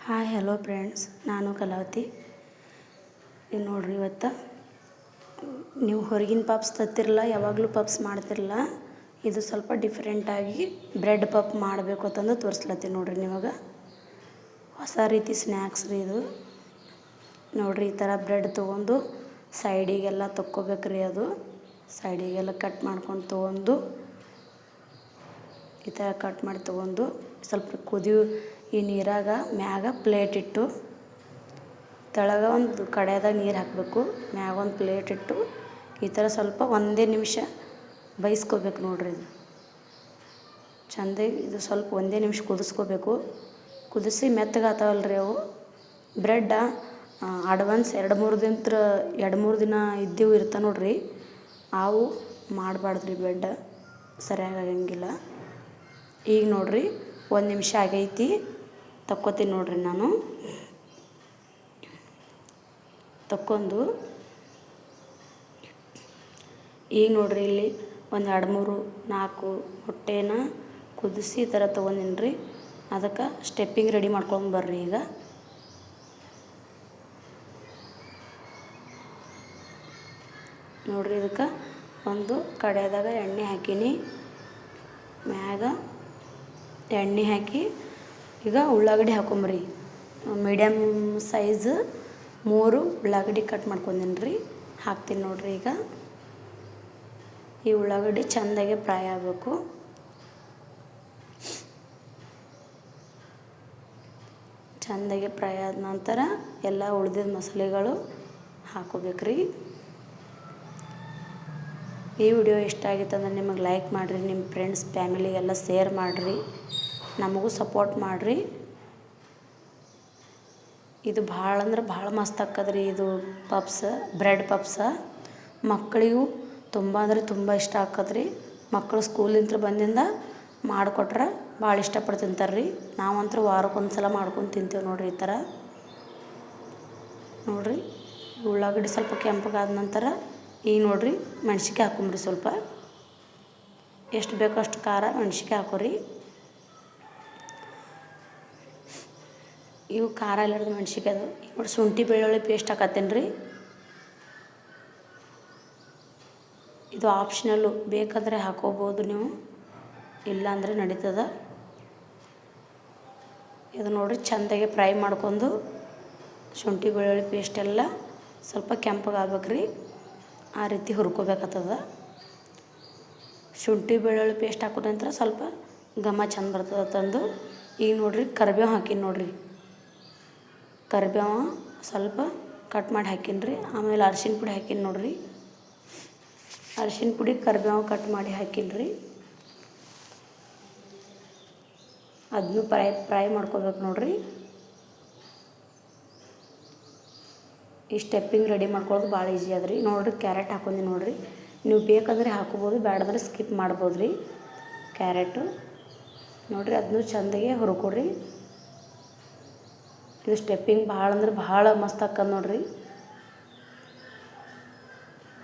Hi hello friends, ನಾನು ಕಲಾವತಿ. ಇದು ನೋಡ್ರಿ, ಇವತ್ತು ನೀವು ಹೊರಗಿನ ಪಪ್ಸ್ ತತ್ತಿರಲ್ಲ, ಯಾವಾಗಲೂ ಪಪ್ಸ್ ಮಾಡ್ತಿರಲ್ಲ. ಇದು ಸ್ವಲ್ಪ ಡಿಫ್ರೆಂಟಾಗಿ ಬ್ರೆಡ್ ಪಪ್ ಮಾಡಬೇಕು ಅಂತಂದು ತೋರಿಸ್ಲತ್ತೀನಿ ನೋಡ್ರಿ. ನಿಮಗೆ ಹೊಸ ರೀತಿ ಸ್ನ್ಯಾಕ್ಸ್ ರೀ ಇದು. ನೋಡ್ರಿ, ಈ ಥರ ಬ್ರೆಡ್ ತೊಗೊಂಡು ಸೈಡಿಗೆಲ್ಲ ತಕ್ಕೋಬೇಕ್ರಿ. ಅದು ಸೈಡಿಗೆಲ್ಲ ಕಟ್ ಮಾಡ್ಕೊಂಡು ತೊಗೊಂಡು ಈ ಥರ ಕಟ್ ಮಾಡಿ ತೊಗೊಂಡು ಸ್ವಲ್ಪ ಈ ನೀರಾಗ ಮ್ಯಾಗ ಪ್ಲೇಟ್ ಇಟ್ಟು, ತೆಳಗೆ ಒಂದು ಕಡೆಯಾದಾಗ ನೀರು ಹಾಕಬೇಕು, ಮ್ಯಾಗ ಒಂದು ಪ್ಲೇಟ್ ಇಟ್ಟು ಈ ಥರ ಸ್ವಲ್ಪ ಒಂದೇ ನಿಮಿಷ ಬೇಯಿಸ್ಕೋಬೇಕು ನೋಡ್ರಿ. ಇದು ಚೆಂದಾಗಿ ಇದು ಸ್ವಲ್ಪ ಒಂದೇ ನಿಮಿಷ ಕುದಿಸ್ಕೋಬೇಕು. ಕುದಿಸಿ ಮೆತ್ತಗಾತಾವಲ್ರಿ ಅವು ಬ್ರೆಡ್ಡ. ಅಡ್ವಾನ್ಸ್ 2-3 ದಿನ ಇದ್ದೀವಿ ಇರ್ತಾವೆ ನೋಡ್ರಿ. ಅವು ಮಾಡಬಾರ್ದ್ರಿ, ಬ್ರೆಡ್ ಸರಿಯಾಗಿ ಆಗಂಗಿಲ್ಲ. ಈಗ ನೋಡ್ರಿ, 1 ನಿಮಿಷ ಆಗೈತಿ, ತಕ್ಕೋತೀನಿ ನೋಡ್ರಿ. ನಾನು ತಕ್ಕೊಂಡು ಈಗ ನೋಡ್ರಿ, ಇಲ್ಲಿ ಒಂದು 2-3-4 ಮೊಟ್ಟೆನ ಕುದಿಸಿ ಈ ಥರ ತೊಗೊಂಡಿನಿ ರೀ. ಅದಕ್ಕೆ ಸ್ಟೆಪ್ಪಿಂಗ್ ರೆಡಿ ಮಾಡ್ಕೊಂಡು ಬರ್ರಿ. ಈಗ ನೋಡ್ರಿ, ಇದಕ್ಕೆ ಒಂದು ಕಡೆಯಾದಾಗ ಎಣ್ಣೆ ಹಾಕೀನಿ. ಮ್ಯಾಗ ಎಣ್ಣೆ ಹಾಕಿ ಈಗ ಉಳ್ಳಾಗಡ್ಡಿ ಹಾಕೊಂಬ್ರಿ. ಮೀಡಿಯಮ್ ಸೈಜ್ 3 ಉಳ್ಳಾಗಡ್ಡಿ ಕಟ್ ಮಾಡ್ಕೊಂಡೀನಿ ರೀ. ಹಾಕ್ತೀನಿ ನೋಡ್ರಿ. ಈಗ ಈ ಉಳ್ಳಾಗಡ್ಡಿ ಚೆಂದಾಗೆ ಫ್ರೈ ಆಗಬೇಕು. ಚೆಂದಾಗೆ ಫ್ರೈ ಆದ ನಂತರ ಎಲ್ಲ ಉಳಿದಿದ್ದ ಮಸಾಲೆಗಳು ಹಾಕೋಬೇಕ್ರಿ. ಈ ವಿಡಿಯೋ ಇಷ್ಟ ಆಗಿತ್ತಂದ್ರೆ ನಿಮಗೆ ಲೈಕ್ ಮಾಡಿರಿ, ನಿಮ್ಮ ಫ್ರೆಂಡ್ಸ್ ಫ್ಯಾಮಿಲಿಗೆಲ್ಲ ಶೇರ್ ಮಾಡಿರಿ, ನಮಗೂ ಸಪೋರ್ಟ್ ಮಾಡಿರಿ. ಇದು ಭಾಳ ಅಂದ್ರೆ ಭಾಳ ಮಸ್ತ್ ಆಕ್ಕದ್ರಿ. ಇದು ಪಪ್ಸ್, ಬ್ರೆಡ್ ಪಪ್ಸ ಮಕ್ಕಳಿಗೂ ತುಂಬ ಅಂದ್ರೆ ತುಂಬ ಇಷ್ಟ ಆಕ್ಕದ್ರಿ. ಮಕ್ಕಳು ಸ್ಕೂಲಿಂದ ಬಂದಿಂದ ಮಾಡಿಕೊಟ್ರೆ ಭಾಳ ಇಷ್ಟಪಟ್ಟು ತಿಂತಾರೆ ರೀ. ನಾವಂತೂ ವಾರಕ್ಕೊಂದು ಸಲ ಮಾಡ್ಕೊಂಡು ತಿಂತೇವೆ ನೋಡ್ರಿ. ಈ ಥರ ನೋಡ್ರಿ, ಉಳ್ಳಾಗಡ್ಡಿ ಸ್ವಲ್ಪ ಕೆಂಪಗಾದ ನಂತರ ಈಗ ನೋಡ್ರಿ ಮೆಣ್ಸಿನ್ಕಾಯಿ ಹಾಕೊಂಬ್ರಿ. ಸ್ವಲ್ಪ ಎಷ್ಟು ಬೇಕೋ ಅಷ್ಟು ಖಾರ ಮೆಣ್ಸಿನ್ಕಾಯಿ ಹಾಕೋರಿ. ಇವು ಖಾರ ಇಲ್ಲಾರ್ದು ಮೆಣ್ಸಿನ್ಕಾಯಿ ಅದು. ಈಗ ನೋಡಿ, ಶುಂಠಿ ಬೆಳ್ಳುಳ್ಳಿ ಪೇಸ್ಟ್ ಹಾಕತ್ತೇನೆ ರೀ. ಇದು ಆಪ್ಷನಲ್ಲು, ಬೇಕಾದರೆ ಹಾಕೋಬೋದು ನೀವು, ಇಲ್ಲಾಂದರೆ ನಡೀತದ. ಇದು ನೋಡಿರಿ, ಚೆಂದಾಗೆ ಫ್ರೈ ಮಾಡ್ಕೊಂಡು ಶುಂಠಿ ಬೆಳ್ಳುಳ್ಳಿ ಪೇಸ್ಟ್ ಎಲ್ಲ ಸ್ವಲ್ಪ ಕೆಂಪಗಾಗ್ಬೇಕ್ರಿ. ಆ ರೀತಿ ಹುರ್ಕೋಬೇಕಾಗ್ತದ. ಶುಂಠಿ ಬೆಳ್ಳುಳ್ಳಿ ಪೇಸ್ಟ್ ಹಾಕೋ ನಂತರ ಸ್ವಲ್ಪ ಘಮ ಚೆಂದ ಬರ್ತದೆ ತಂದು. ಈಗ ನೋಡಿರಿ, ಕರಿಬೇವು ಹಾಕೀನಿ ನೋಡಿರಿ. ಕರಿಬೇವು ಸ್ವಲ್ಪ ಕಟ್ ಮಾಡಿ ಹಾಕೀನಿ ರೀ. ಆಮೇಲೆ ಅರಿಶಿನ ಪುಡಿ ಹಾಕೀನಿ ನೋಡಿರಿ. ಅರಿಶಿನ ಪುಡಿ, ಕರಿಬೇವು ಕಟ್ ಮಾಡಿ ಹಾಕೀನಿ ರೀ. ಅದನ್ನು ಫ್ರೈ ಮಾಡ್ಕೋಬೇಕು ನೋಡಿರಿ. ಈ ಸ್ಟೆಪ್ಪಿಂಗ್ ರೆಡಿ ಮಾಡ್ಕೊಳ್ಳೋದು ಭಾಳ ಈಸಿ ಅದ ರೀ. ನೋಡಿರಿ, ಕ್ಯಾರೆಟ್ ಹಾಕೊಂಡಿ ನೋಡಿರಿ. ನೀವು ಬೇಕಂದರೆ ಹಾಕೋಬೋದು, ಬೇಡಂದ್ರೆ ಸ್ಕಿಪ್ ಮಾಡ್ಬೋದು ರೀ ಕ್ಯಾರೆಟು. ನೋಡಿರಿ, ಅದನ್ನು ಚೆಂದಾಗೆ ಹುರ್ಕೊಡ್ರಿ. ಇದು ಸ್ಟೆಪ್ಪಿಂಗ್ ಭಾಳ ಅಂದ್ರೆ ಭಾಳ ಮಸ್ತ್ ಆಕ್ಕದ ನೋಡಿರಿ.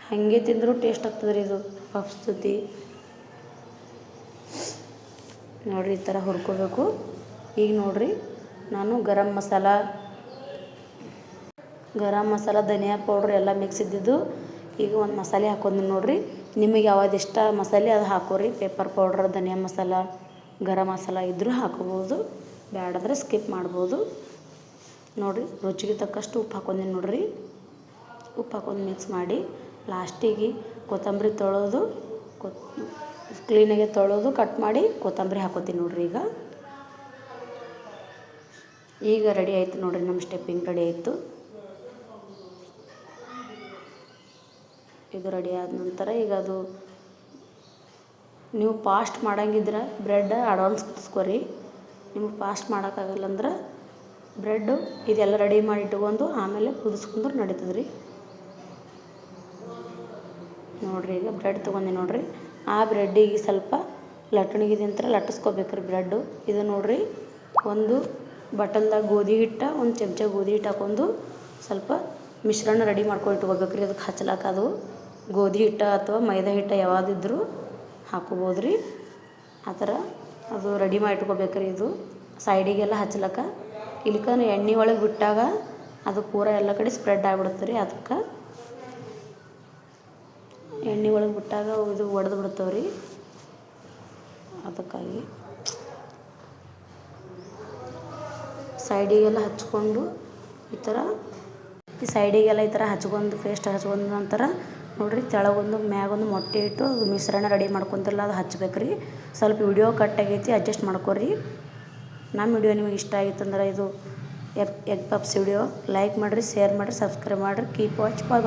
ಹಾಗೆ ತಿಂದರೂ ಟೇಸ್ಟ್ ಆಗ್ತದೆ ರೀ ಇದು ಪಪ್ಸ್ ಜೊತೆ. ನೋಡಿರಿ, ಈ ಥರ ಹುರ್ಕೋಬೇಕು. ಈಗ ನೋಡಿರಿ, ನಾನು ಗರಂ ಮಸಾಲ ಧನಿಯಾ ಪೌಡ್ರ್ ಎಲ್ಲ ಮಿಕ್ಸ್ ಇದ್ದಿದ್ದು. ಈಗ ಒಂದು ಮಸಾಲೆ ಹಾಕೊಂಡಿ ನೋಡಿರಿ. ನಿಮಗೆ ಯಾವ್ದು ಇಷ್ಟ ಮಸಾಲೆ ಅದು ಹಾಕೋರಿ. ಪೆಪ್ಪರ್ ಪೌಡ್ರ್, ಧನಿಯಾ ಮಸಾಲ, ಗರಂ ಮಸಾಲ ಇದ್ದರೂ ಹಾಕೋಬೋದು, ಬೇಡಂದ್ರೆ ಸ್ಕಿಪ್ ಮಾಡ್ಬೋದು. ನೋಡಿರಿ, ರುಚಿಗೆ ತಕ್ಕಷ್ಟು ಉಪ್ಪು ಹಾಕೊಂಡಿ ನೋಡಿರಿ. ಉಪ್ಪು ಹಾಕೊಂಡು ಮಿಕ್ಸ್ ಮಾಡಿ ಲಾಸ್ಟಿಗೆ ಕೊತ್ತಂಬರಿ ಕ್ಲೀನಾಗೆ ತೊಳೆದು ಕಟ್ ಮಾಡಿ ಕೊತ್ತಂಬರಿ ಹಾಕೋತೀನಿ ನೋಡಿರಿ. ಈಗ ರೆಡಿ ಆಯಿತು ನೋಡಿರಿ, ನಮ್ಮ ಸ್ಟೆಪ್ಪಿಂಗ್ ರೆಡಿ ಆಯಿತು. ಇದು ರೆಡಿ ಆದ ನಂತರ ಈಗ ಅದು ನೀವು ಫಾಸ್ಟ್ ಮಾಡೋಂಗಿದ್ರೆ ಬ್ರೆಡ್ ಅಡ್ವಾನ್ಸ್ ಕುದಿಸ್ಕೊರಿ. ನಿಮಗೆ ಫಾಸ್ಟ್ ಮಾಡೋಕ್ಕಾಗಲ್ಲ ಅಂದ್ರೆ ಬ್ರೆಡ್ಡು ಇದೆಲ್ಲ ರೆಡಿ ಮಾಡಿ ಇಟ್ಕೊಂಡು ಆಮೇಲೆ ಕುದಿಸ್ಕೊಂಡ್ರೆ ನಡೀತದೆ ರೀ. ನೋಡಿರಿ, ಈಗ ಬ್ರೆಡ್ ತೊಗೊಂಡು ನೋಡಿರಿ. ಆ ಬ್ರೆಡ್ಡಿಗೆ ಸ್ವಲ್ಪ ಲಟ್ಟಣಿಗಿದಂತರ ಲಟ್ಟಿಸ್ಕೋಬೇಕ್ರಿ ಬ್ರೆಡ್ಡು. ಇದು ನೋಡಿರಿ, ಒಂದು ಬಟಲ್ದಾಗ ಗೋಧಿ ಹಿಟ್ಟು, ಒಂದು ಚಮಚ ಗೋಧಿ ಹಿಟ್ಟು ಹಾಕೊಂಡು ಸ್ವಲ್ಪ ಮಿಶ್ರಣ ರೆಡಿ ಮಾಡ್ಕೊಂಡು ಇಟ್ಕೋಬೇಕ್ರಿ. ಅದಕ್ಕೆ ಹಚ್ಲಾಕ ಅದು ಗೋಧಿ ಹಿಟ್ಟು ಅಥವಾ ಮೈದಾ ಹಿಟ್ಟು ಯಾವುದಿದ್ರೂ ಹಾಕೋಬೋದು ರೀ. ಆ ಥರ ಅದು ರೆಡಿ ಮಾಡಿ ಇಟ್ಕೋಬೇಕ್ರಿ. ಇದು ಸೈಡಿಗೆಲ್ಲ ಹಚ್ಲಕ್ಕ ಇಲ್ಕಂದ್ರೆ ಎಣ್ಣೆ ಒಳಗೆ ಬಿಟ್ಟಾಗ ಅದು ಪೂರ ಎಲ್ಲ ಕಡೆ ಸ್ಪ್ರೆಡ್ ಆಗಿಬಿಡುತ್ತೆ ರೀ. ಅದಕ್ಕೆ ಎಣ್ಣೆ ಒಳಗೆ ಬಿಟ್ಟಾಗ ಇದು ಒಡೆದು ಬಿಡ್ತಾವೆ ರೀ. ಅದಕ್ಕಾಗಿ ಸೈಡಿಗೆಲ್ಲ ಹಚ್ಕೊಂಡು ಈ ಸೈಡಿಗೆಲ್ಲ ಈ ಥರ ಹಚ್ಕೊಂಡು ಪೇಸ್ಟ್ ಹಚ್ಕೊಂಡ ನಂತರ ನೋಡಿರಿ ತೆಳಗೊಂದು ಮ್ಯಾಗೊಂದು ಮೊಟ್ಟೆ ಇಟ್ಟು ಮಿಶ್ರಣ ರೆಡಿ ಮಾಡ್ಕೊತಿರಲ್ಲ ಅದು ಹಚ್ಬೇಕು ರೀ. ಸ್ವಲ್ಪ ವಿಡಿಯೋ ಕಟ್ ಆಗೈತಿ, ಅಡ್ಜಸ್ಟ್ ಮಾಡ್ಕೊರಿ. ನಮ್ಮ ವಿಡಿಯೋ ನಿಮಗೆ ಇಷ್ಟ ಆಗಿತ್ತು ಅಂದ್ರೆ ಇದು ಎಗ್ ಪಪ್ಸ್ ವಿಡಿಯೋ ಲೈಕ್ ಮಾಡಿರಿ, ಶೇರ್ ಮಾಡಿರಿ, ಸಬ್ಸ್ಕ್ರೈಬ್ ಮಾಡಿರಿ. Keep watch. ಬಾಯ್.